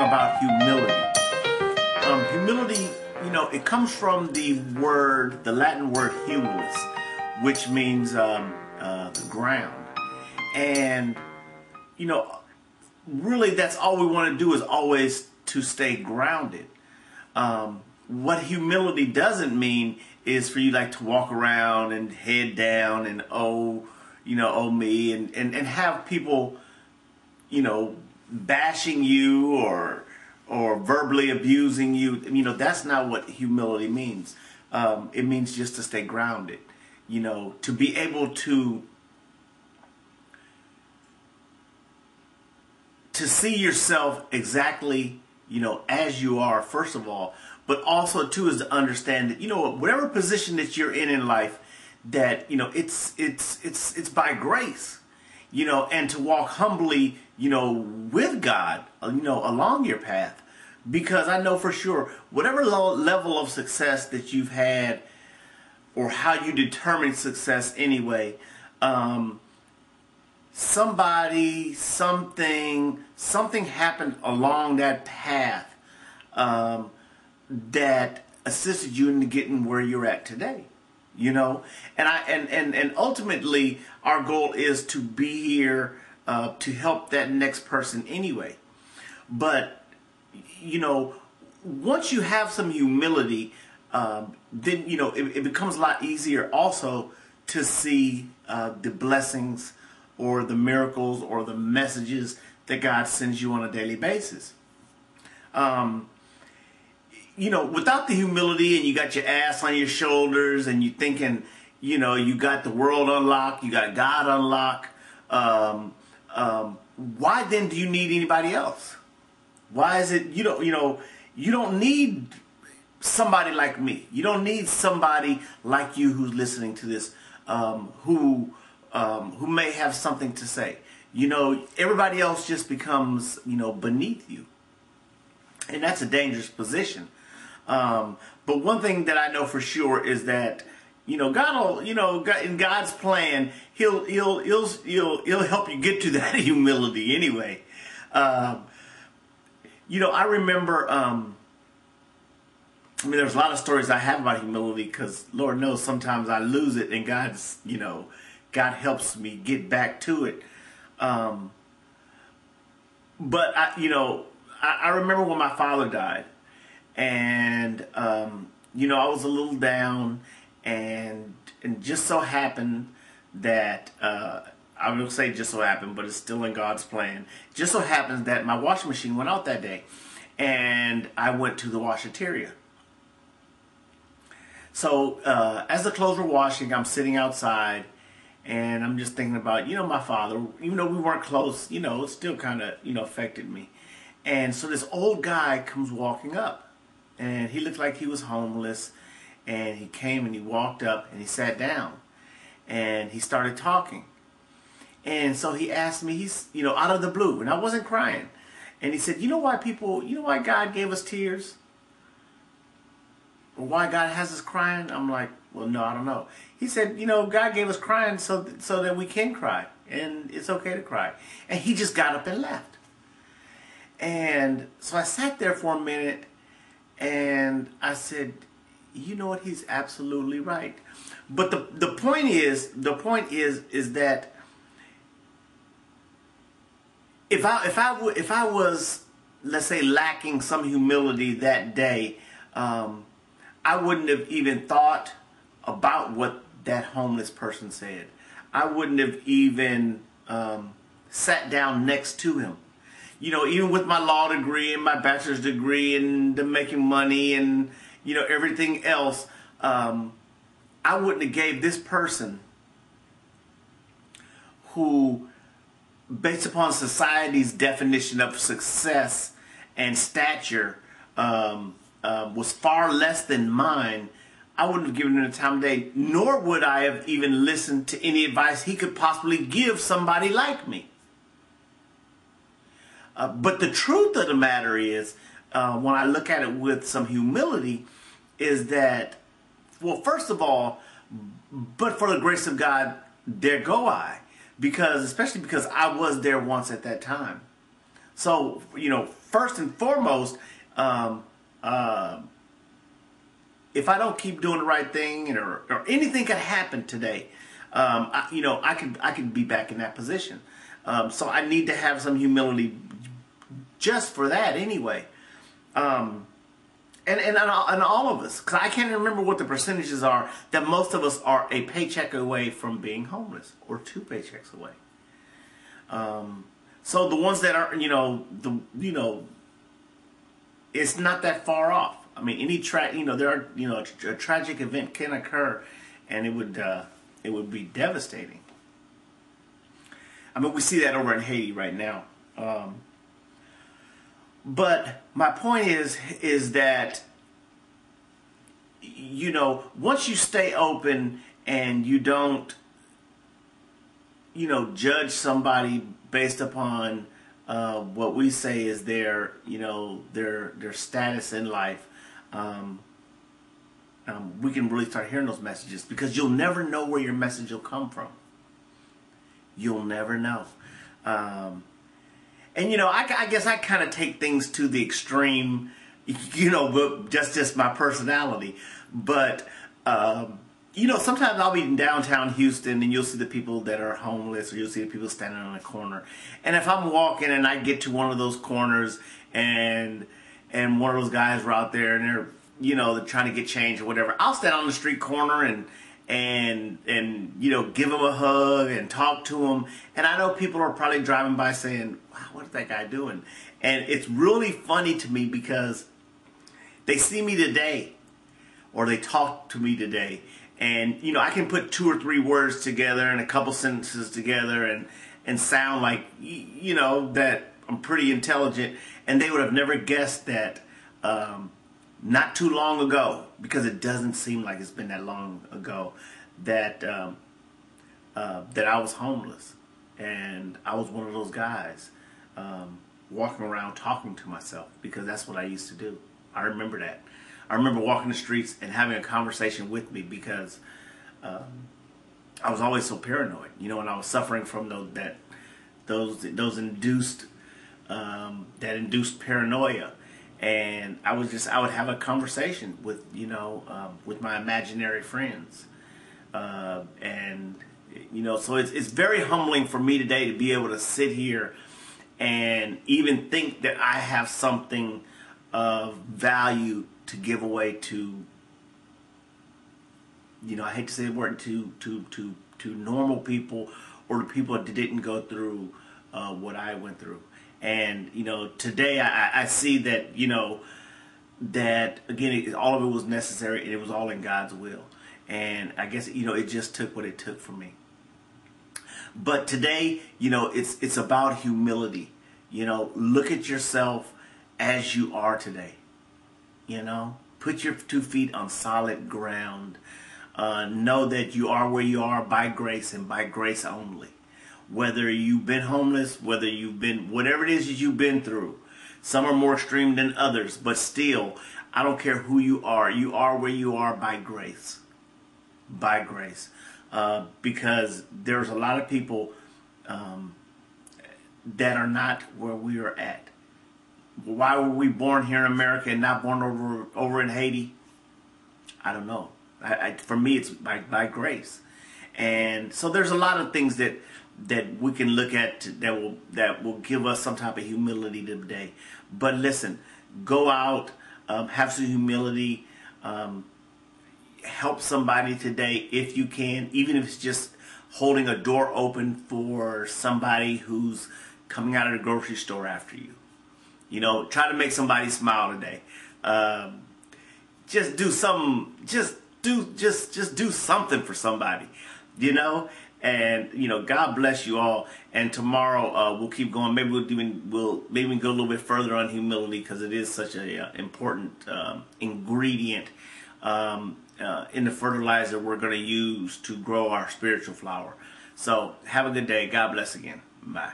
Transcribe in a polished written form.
about humility. Humility, it comes from the Latin word humus, which means the ground. And, really that's all we want to do is always to stay grounded. What humility doesn't mean is for you like to walk around and head down and oh me and have people, bashing you or verbally abusing you. That's not what humility means. It means just to stay grounded, to be able to see yourself exactly, as you are, first of all, but also too is to understand that, whatever position that you're in life, that, it's by grace, and to walk humbly, with God, along your path. Because I know for sure, whatever level of success that you've had, or how you determine success anyway, somebody, something happened along that path that assisted you in getting where you're at today. And ultimately our goal is to be here to help that next person anyway. But once you have some humility, then it becomes a lot easier also to see the blessings or the miracles or the messages that God sends you on a daily basis. Without the humility and you got your ass on your shoulders and you thinking, you got the world unlocked, you got God unlocked, why then do you need anybody else? Why is it, you don't need somebody like me. You don't need somebody like you who's listening to this, who may have something to say. Everybody else just becomes, beneath you. And that's a dangerous position. But one thing that I know for sure is that, God will, God, in God's plan, He'll help you get to that humility anyway. I remember, there's a lot of stories I have about humility because Lord knows sometimes I lose it and God helps me get back to it. But I remember when my father died, and I was a little down, and just so happened that I will say just so happened, but it's still in God's plan. Just so happens that my washing machine went out that day, and I went to the washateria. So as the clothes were washing, I'm sitting outside, and I'm just thinking about, my father, even though we weren't close, it still kind of, affected me. And so this old guy comes walking up, and he looked like he was homeless, and he came and he walked up and he sat down, and he started talking. And so he asked me, he's, out of the blue, and I wasn't crying. And he said, why God gave us tears? Or why God has us crying? I'm like, well, no, I don't know. He said, God gave us crying so that we can cry, and it's okay to cry. And he just got up and left. And so I sat there for a minute, and I said, you know what? He's absolutely right. But the point is that if I was, let's say, lacking some humility that day, I wouldn't have even thought about what that homeless person said. I wouldn't have even sat down next to him. Even with my law degree and my bachelor's degree and the making money and, everything else, I wouldn't have gave this person who, based upon society's definition of success and stature, was far less than mine. I wouldn't have given him the time of day, nor would I have even listened to any advice he could possibly give somebody like me. But the truth of the matter is, when I look at it with some humility, is that, well, first of all, but for the grace of God, there go I. Especially because I was there once at that time. So, first and foremost, um, if I don't keep doing the right thing, or anything could happen today, I could be back in that position. So I need to have some humility just for that anyway. And all of us, because I can't remember what the percentages are, that most of us are a paycheck away from being homeless, or 2 paychecks away. So the ones that are, it's not that far off. I mean, there are, a tragic event can occur, and it would be devastating. I mean, we see that over in Haiti right now. But my point is that, once you stay open and you don't, judge somebody based upon what we say is their status in life, we can really start hearing those messages, because you'll never know where your message will come from. You'll never know. And I guess I kind of take things to the extreme, but just my personality. But sometimes I'll be in downtown Houston, and you'll see the people that are homeless, or you'll see the people standing on a corner. And if I'm walking and I get to one of those corners, and one of those guys are out there, and they're trying to get change or whatever, I'll stand on the street corner and give them a hug and talk to them. And I know people are probably driving by saying, wow, what is that guy doing? And it's really funny to me, because they see me today, or they talk to me today, and I can put 2 or 3 words together and a couple sentences together and sound like that I'm pretty intelligent, and they would have never guessed that not too long ago, because it doesn't seem like it's been that long ago, that I was homeless, and I was one of those guys walking around talking to myself, because that's what I used to do. I remember that. I remember walking the streets and having a conversation with me, because I was always so paranoid, and I was suffering from those induced paranoia. And I would have a conversation with my imaginary friends, so it's very humbling for me today to be able to sit here and even think that I have something of value to give away to, I hate to say the word, to normal people, or to people that didn't go through what I went through. And, today I see that, that, again, all of it was necessary, and it was all in God's will. And I guess, it just took what it took for me. But today, it's about humility. Look at yourself as you are today. Put your 2 feet on solid ground. Know that you are where you are by grace, and by grace only. Whether you've been homeless, whether you've been, whatever it is that you've been through. Some are more extreme than others, but still, I don't care who you are where you are by grace. By grace. Because there's a lot of people that are not where we are at. Why were we born here in America and not born over in Haiti? I don't know. For me, it's by grace. And so there's a lot of things that we can look at that will give us some type of humility today. But listen, go out, have some humility, help somebody today if you can, even if it's just holding a door open for somebody who's coming out of the grocery store after you. Try to make somebody smile today. Just do something. Just do something for somebody. And God bless you all. And tomorrow we'll keep going. Maybe maybe we can go a little bit further on humility, because it is such a important ingredient in the fertilizer we're going to use to grow our spiritual flower. So have a good day. God bless again. Bye.